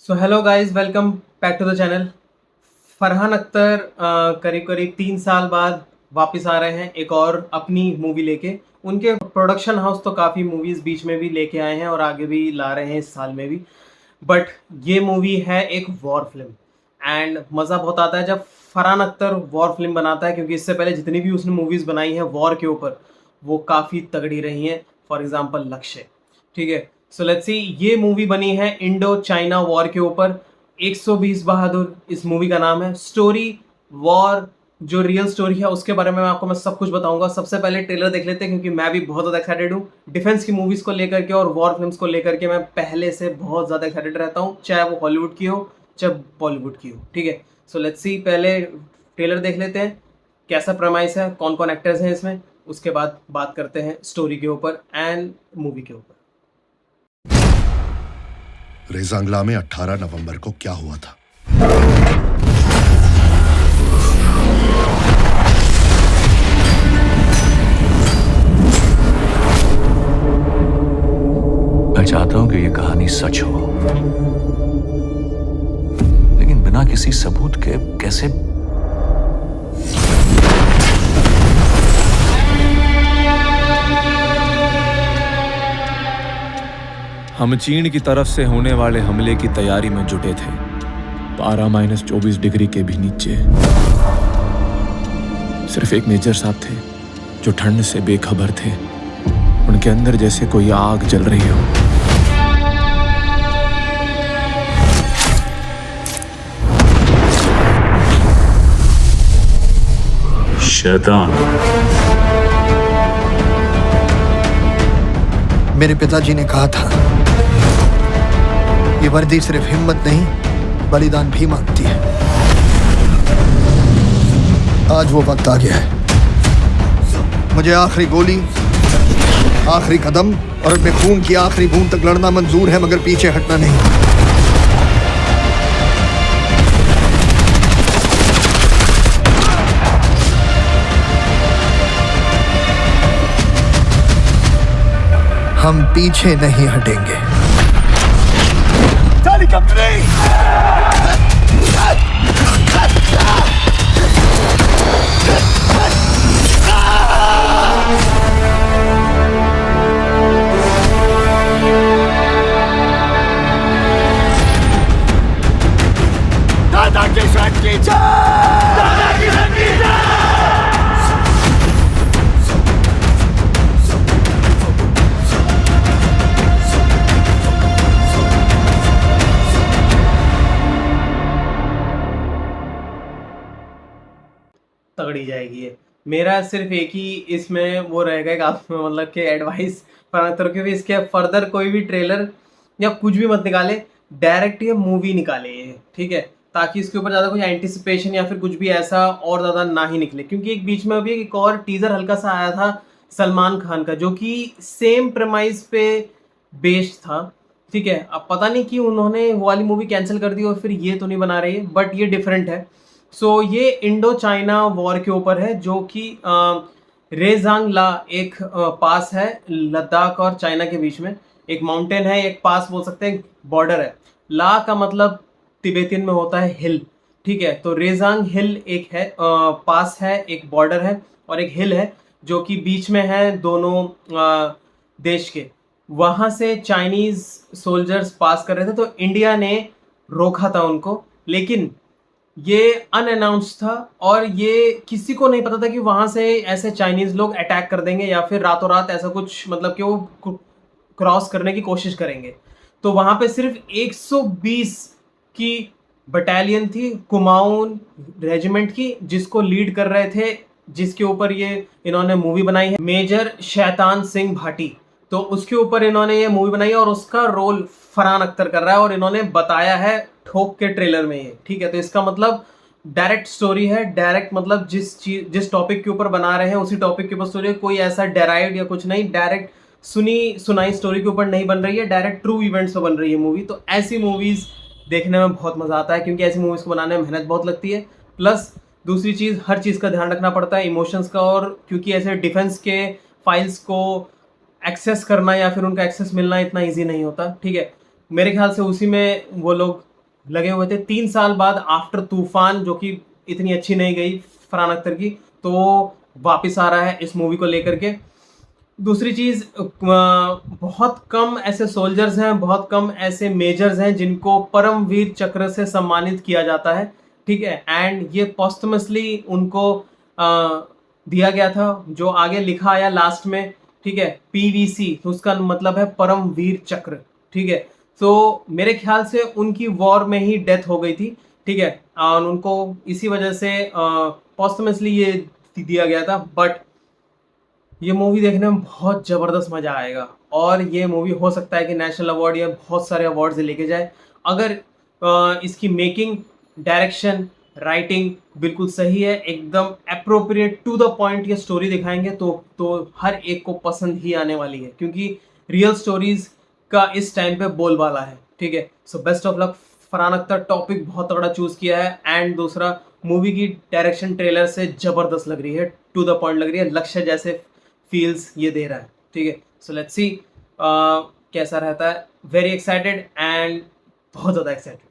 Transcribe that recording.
So hello guys, welcome back to the channel. Farhan Akhtar करीब करीब 3 साल बाद वापस आ रहे हैं एक और अपनी मूवी लेके। उनके प्रोडक्शन हाउस तो काफ़ी मूवीज़ बीच में भी लेके आए हैं और आगे भी ला रहे हैं इस साल में भी। बट ये मूवी है एक वॉर फिल्म एंड मज़ा बहुत आता है जब फरहान अख्तर वॉर फिल्म बनाता है, क्योंकि इससे पहले जितनी भी उसने मूवीज़ बनाई हैं वॉर के ऊपर वो काफ़ी तगड़ी रही हैं। फॉर एग्जांपल लक्ष्य। ठीक है, सो लेट्स सी। ये मूवी बनी है इंडो चाइना वॉर के ऊपर। 120 बहादुर इस मूवी का नाम है। स्टोरी, वॉर, जो रियल स्टोरी है उसके बारे में मैं सब कुछ बताऊंगा। सबसे पहले ट्रेलर देख लेते हैं, क्योंकि मैं भी बहुत ज़्यादा एक्साइटेड हूँ डिफेंस की मूवीज़ को लेकर के और वॉर फिल्म्स को लेकर के। मैं पहले से बहुत ज़्यादा एक्साइटेड रहता हूँ, चाहे वो हॉलीवुड की हो चाहे बॉलीवुड की हो। ठीक है, सो लेट्स सी। पहले ट्रेलर देख लेते हैं, कैसा प्रमाइस है, कौन कौन एक्टर्स हैं इसमें। उसके बाद बात करते हैं स्टोरी के ऊपर एंड मूवी के ऊपर। रेजांगला में 18 नवंबर को क्या हुआ था? मैं चाहता हूं कि यह कहानी सच हो, लेकिन बिना किसी सबूत के कैसे? हम चीन की तरफ से होने वाले हमले की तैयारी में जुटे थे। पारा -24 डिग्री के भी नीचे। सिर्फ एक मेजर साहब थे जो ठंड से बेखबर थे। उनके अंदर जैसे कोई आग जल रही हो। शैतान। मेरे पिताजी ने कहा था, ये वर्दी सिर्फ हिम्मत नहीं बलिदान भी मांगती है। आज वो वक्त आ गया है। मुझे आखिरी गोली, आखिरी कदम और अपने खून की आखिरी बूंद तक लड़ना मंजूर है, मगर पीछे हटना नहीं। हम पीछे नहीं हटेंगे। दादा की शक्ति दादा की शक्ति। तगड़ी जाएगी ये। मेरा सिर्फ एक ही इसमें वो रहेगा एक आप मतलब कि एडवाइस फरहान की भी, इसके फर्दर कोई भी ट्रेलर या कुछ भी मत निकाले, डायरेक्ट ये मूवी निकाले ये। ठीक है, ताकि इसके ऊपर ज़्यादा कुछ एंटिसिपेशन या फिर कुछ भी ऐसा और ज़्यादा ना ही निकले। क्योंकि एक बीच में अभी एक और टीज़र हल्का सा आया था सलमान खान का, जो कि सेम प्रेमाइज पे बेस्ड था। ठीक है, अब पता नहीं कि उन्होंने वो वाली मूवी कैंसिल कर दी और फिर ये तो नहीं बना रही है, बट ये डिफरेंट है। सो ये इंडो चाइना वॉर के ऊपर है, जो कि रेजांग ला एक पास है लद्दाख और चाइना के बीच में। एक माउंटेन है, एक पास बोल सकते हैं, बॉर्डर है। ला का मतलब तिब्बतियन में होता है हिल। ठीक है, तो रेजांग हिल एक है, पास है, एक बॉर्डर है और एक हिल है जो कि बीच में है दोनों देश के। वहाँ से चाइनीज सोल्जर्स पास कर रहे थे, तो इंडिया ने रोका था उनको। लेकिन ये अनअनाउंस्ड था और ये किसी को नहीं पता था कि वहां से ऐसे चाइनीज लोग अटैक कर देंगे या फिर रातों रात ऐसा कुछ, मतलब कि वो क्रॉस करने की कोशिश करेंगे। तो वहां पे सिर्फ 120 की बटालियन थी, कुमाऊन रेजिमेंट की, जिसको लीड कर रहे थे, जिसके ऊपर ये इन्होंने मूवी बनाई है, मेजर शैतान सिंह भाटी। तो उसके ऊपर इन्होंने ये मूवी बनाई है और उसका रोल फरहान अख्तर कर रहा है और इन्होंने बताया है ठोक के ट्रेलर में ये। ठीक है, तो इसका मतलब डायरेक्ट स्टोरी है। डायरेक्ट मतलब जिस टॉपिक के ऊपर बना रहे हैं उसी टॉपिक के ऊपर स्टोरी है। कोई ऐसा डेराइव्ड या कुछ नहीं, डायरेक्ट सुनी सुनाई स्टोरी के ऊपर नहीं बन रही है, डायरेक्ट ट्रू इवेंट्स पे बन रही है मूवी। तो ऐसी मूवीज देखने में बहुत मजा आता है, क्योंकि ऐसी मूवीज को बनाने में मेहनत बहुत लगती है। प्लस दूसरी चीज़, हर चीज़ का ध्यान रखना पड़ता है, इमोशंस का। और क्योंकि ऐसे डिफेंस के फाइल्स को एक्सेस करना या फिर उनका एक्सेस मिलना इतना ईजी नहीं होता। ठीक है, मेरे ख्याल से उसी में वो लोग लगे हुए थे 3 साल बाद आफ्टर तूफान, जो कि इतनी अच्छी नहीं गई फरहान अख्तर की, तो वापस आ रहा है इस मूवी को लेकर के। दूसरी चीज़, बहुत कम ऐसे सोल्जर्स हैं, बहुत कम ऐसे मेजर्स हैं जिनको परमवीर चक्र से सम्मानित किया जाता है, ठीक है। एंड ये पोस्टमसली उनको दिया गया था, जो आगे लिखा आया लास्ट में, ठीक है, पीवीसी, तो उसका मतलब है परमवीर चक्र, ठीक है। तो मेरे ख्याल से उनकी वॉर में ही डेथ हो गई थी, ठीक है, और उनको इसी वजह से पोस्टमसली ये दिया गया था। बट ये मूवी देखने में बहुत ज़बरदस्त मज़ा आएगा, और ये मूवी हो सकता है कि नेशनल अवार्ड या बहुत सारे अवार्ड्स लेके जाए, अगर इसकी मेकिंग, डायरेक्शन, राइटिंग बिल्कुल सही है, एकदम अप्रोप्रिएट टू द पॉइंट ये स्टोरी दिखाएंगे, तो हर एक को पसंद ही आने वाली है, क्योंकि रियल स्टोरीज का इस टाइम पे बोलबाला है, ठीक है। So best of luck. Farhan Akhtar topic बहुत तगड़ा चूज़ किया है, एंड दूसरा मूवी की डायरेक्शन ट्रेलर से ज़बरदस्त लग रही है, टू द पॉइंट लग रही है, लक्ष्य जैसे फील्स ये दे रहा है, ठीक है। सो लेट्स सी कैसा रहता है। वेरी एक्साइटेड एंड बहुत ज़्यादा एक्साइटेड।